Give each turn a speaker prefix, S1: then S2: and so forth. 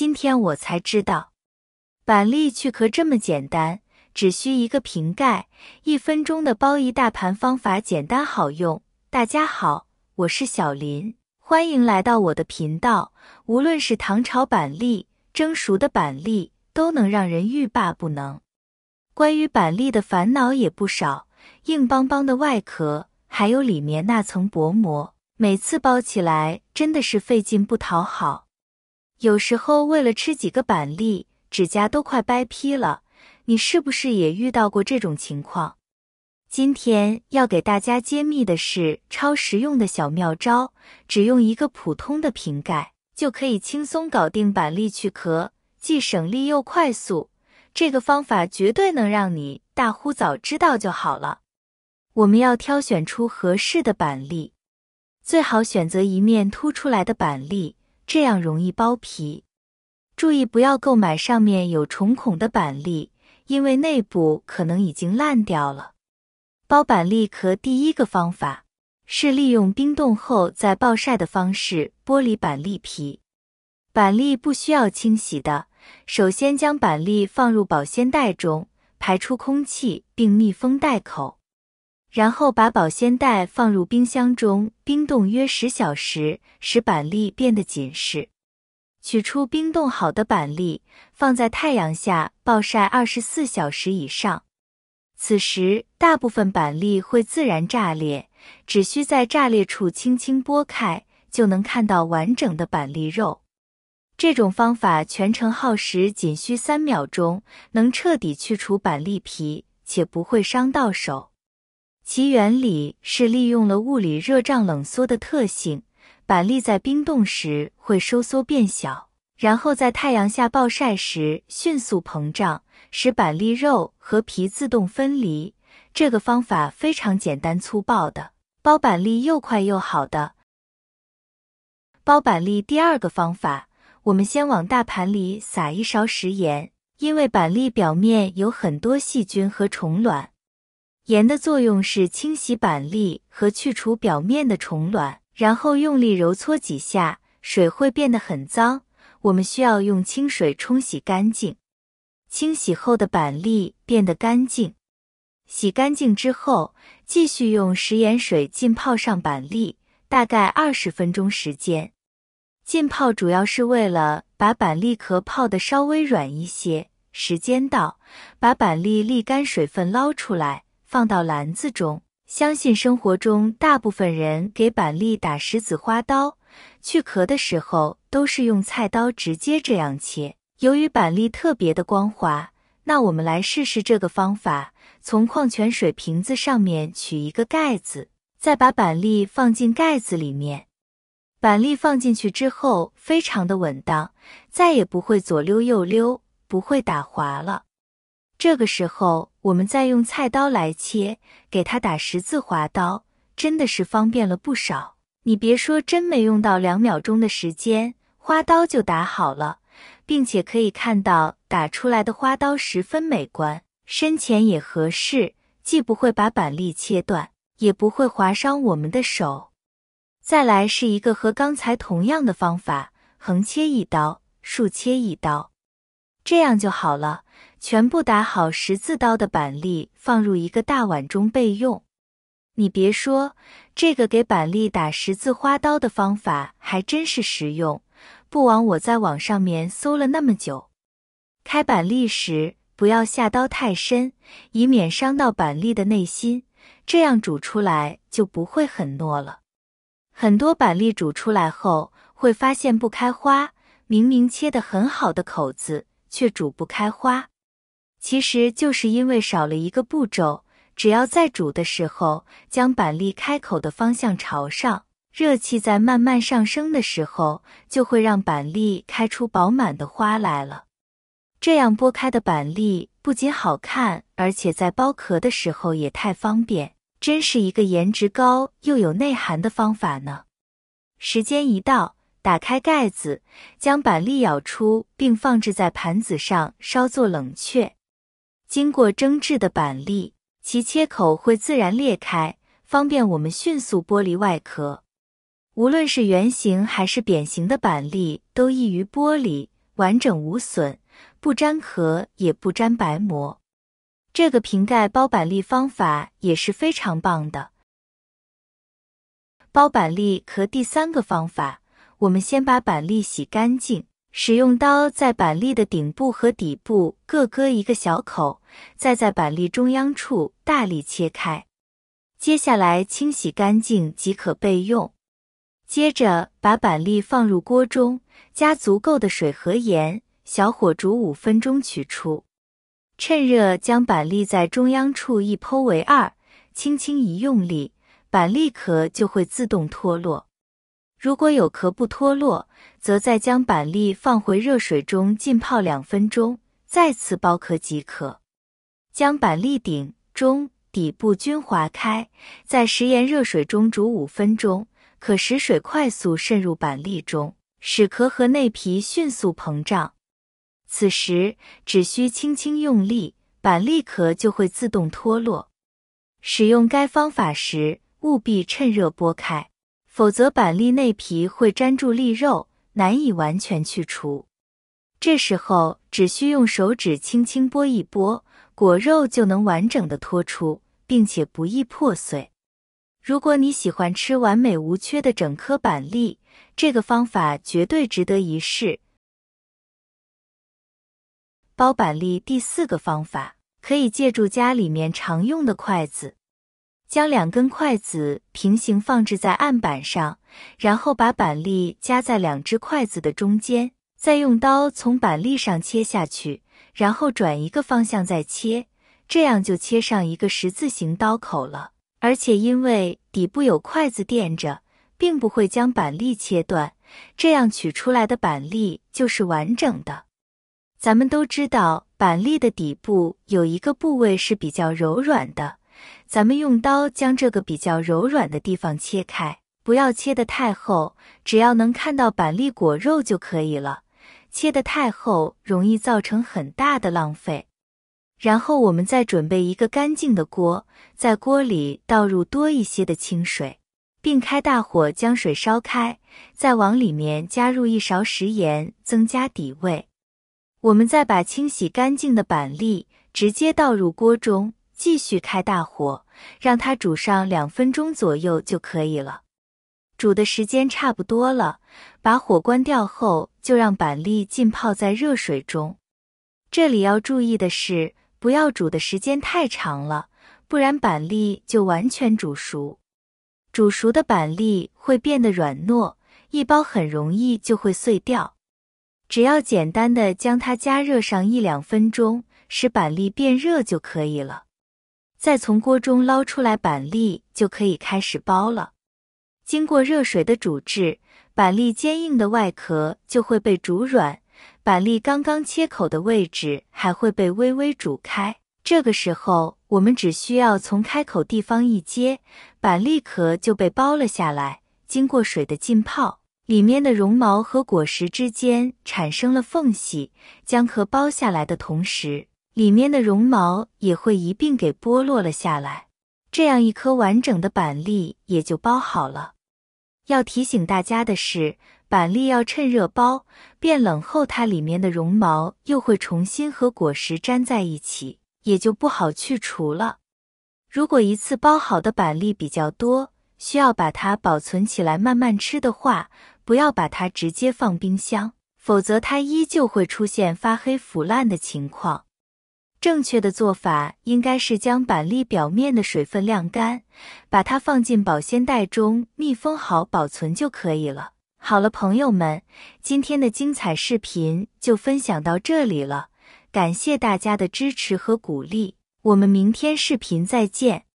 S1: 今天我才知道，板栗去壳这么简单，只需一个瓶盖，1分钟的剥一大盘方法简单好用。大家好，我是小林，欢迎来到我的频道。无论是糖炒板栗、蒸熟的板栗，都能让人欲罢不能。关于板栗的烦恼也不少，硬邦邦的外壳，还有里面那层薄膜，每次剥起来真的是费劲不讨好。有时候为了吃几个板栗，指甲都快掰劈了，你是不是也遇到过这种情况？今天要给大家揭秘的是超实用的小妙招，只用一个普通的瓶盖，就可以轻松搞定板栗去壳，既省力又快速。这个方法绝对能让你大呼早知道就好了。我们要挑选出合适的板栗，最好选择一面凸出来的板栗，这样容易剥皮。注意不要购买上面有虫孔的板栗，因为内部可能已经烂掉了。剥板栗壳第一个方法是利用冰冻后再暴晒的方式剥离板栗皮。板栗不需要清洗的，首先将板栗放入保鲜袋中，排出空气并密封袋口。然后把保鲜袋放入冰箱中冰冻约10小时，使板栗变得紧实。取出冰冻好的板栗，放在太阳下暴晒24小时以上。此时大部分板栗会自然炸裂，只需在炸裂处轻轻拨开，就能看到完整的板栗肉。这种方法全程耗时仅需3秒钟，能彻底去除板栗皮，且不会伤到手。其原理是利用了物理热胀冷缩的特性，板栗在冰冻时会收缩变小，然后在太阳下暴晒时迅速膨胀，使板栗肉和皮自动分离。这个方法非常简单粗暴的，剥板栗又快又好的。剥板栗第二个方法，我们先往大盘里撒1勺食盐，因为板栗表面有很多细菌和虫卵。盐的作用是清洗板栗和去除表面的虫卵，然后用力揉搓几下，水会变得很脏，我们需要用清水冲洗干净。清洗后的板栗变得干净，洗干净之后，继续用食盐水浸泡上板栗，大概20分钟时间。浸泡主要是为了把板栗壳泡得稍微软一些。时间到，把板栗沥干水分捞出来，放到篮子中。相信生活中大部分人给板栗打石子花刀，去壳的时候都是用菜刀直接这样切。由于板栗特别的光滑，那我们来试试这个方法。从矿泉水瓶子上面取一个盖子，再把板栗放进盖子里面。板栗放进去之后非常的稳当，再也不会左溜右溜，不会打滑了。这个时候我们再用菜刀来切，给它打十字滑刀，真的是方便了不少。你别说，真没用到2秒钟的时间，花刀就打好了，并且可以看到打出来的花刀十分美观，深浅也合适，既不会把板栗切断，也不会划伤我们的手。再来是一个和刚才同样的方法，横切1刀，竖切1刀，这样就好了。全部打好十字刀的板栗放入一个大碗中备用。你别说，这个给板栗打十字花刀的方法还真是实用，不枉我在网上面搜了那么久。开板栗时不要下刀太深，以免伤到板栗的内心，这样煮出来就不会很糯了。很多板栗煮出来后会发现不开花，明明切得很好的口子，却煮不开花。其实就是因为少了一个步骤，只要在煮的时候将板栗开口的方向朝上，热气在慢慢上升的时候，就会让板栗开出饱满的花来了。这样剥开的板栗不仅好看，而且在剥壳的时候也太方便，真是一个颜值高又有内涵的方法呢。时间一到，打开盖子，将板栗舀出并放置在盘子上稍作冷却。经过蒸制的板栗，其切口会自然裂开，方便我们迅速剥离外壳。无论是圆形还是扁形的板栗都易于剥离，完整无损，不沾壳也不沾白膜。这个瓶盖包板栗方法也是非常棒的。包板栗壳第3个方法，我们先把板栗洗干净，使用刀在板栗的顶部和底部各割一个小口，再在板栗中央处大力切开。接下来清洗干净即可备用。接着把板栗放入锅中，加足够的水和盐，小火煮5分钟取出。趁热将板栗在中央处一剖为2，轻轻一用力，板栗壳就会自动脱落。如果有壳不脱落，则再将板栗放回热水中浸泡2分钟，再次剥壳即可。将板栗顶、中、底部均划开，在食盐热水中煮5分钟，可使水快速渗入板栗中，使壳和内皮迅速膨胀。此时只需轻轻用力，板栗壳就会自动脱落。使用该方法时，务必趁热剥开，否则板栗内皮会粘住栗肉，难以完全去除。这时候只需用手指轻轻拨一拨，果肉就能完整的脱出，并且不易破碎。如果你喜欢吃完美无缺的整颗板栗，这个方法绝对值得一试。包板栗第4个方法，可以借助家里面常用的筷子。将2根筷子平行放置在案板上，然后把板栗夹在2只筷子的中间，再用刀从板栗上切下去，然后转一个方向再切，这样就切上一个十字形刀口了。而且因为底部有筷子垫着，并不会将板栗切断，这样取出来的板栗就是完整的。咱们都知道，板栗的底部有一个部位是比较柔软的，咱们用刀将这个比较柔软的地方切开，不要切得太厚，只要能看到板栗果肉就可以了。切得太厚，容易造成很大的浪费。然后我们再准备一个干净的锅，在锅里倒入多一些的清水，并开大火将水烧开，再往里面加入1勺食盐，增加底味。我们再把清洗干净的板栗直接倒入锅中，继续开大火，让它煮上2分钟左右就可以了。煮的时间差不多了，把火关掉后，就让板栗浸泡在热水中。这里要注意的是，不要煮的时间太长了，不然板栗就完全煮熟。煮熟的板栗会变得软糯，一包很容易就会碎掉。只要简单的将它加热上1-2分钟，使板栗变热就可以了。再从锅中捞出来板栗，就可以开始剥了。经过热水的煮制，板栗坚硬的外壳就会被煮软，板栗刚刚切口的位置还会被微微煮开。这个时候，我们只需要从开口地方一接，板栗壳就被剥了下来。经过水的浸泡，里面的绒毛和果实之间产生了缝隙，将壳剥下来的同时，里面的绒毛也会一并给剥落了下来。这样一颗完整的板栗也就剥好了。要提醒大家的是，板栗要趁热剥，变冷后它里面的绒毛又会重新和果实粘在一起，也就不好去除了。如果一次剥好的板栗比较多，需要把它保存起来慢慢吃的话，不要把它直接放冰箱，否则它依旧会出现发黑腐烂的情况。正确的做法应该是将板栗表面的水分晾干，把它放进保鲜袋中密封好保存就可以了。好了，朋友们，今天的精彩视频就分享到这里了，感谢大家的支持和鼓励，我们明天视频再见。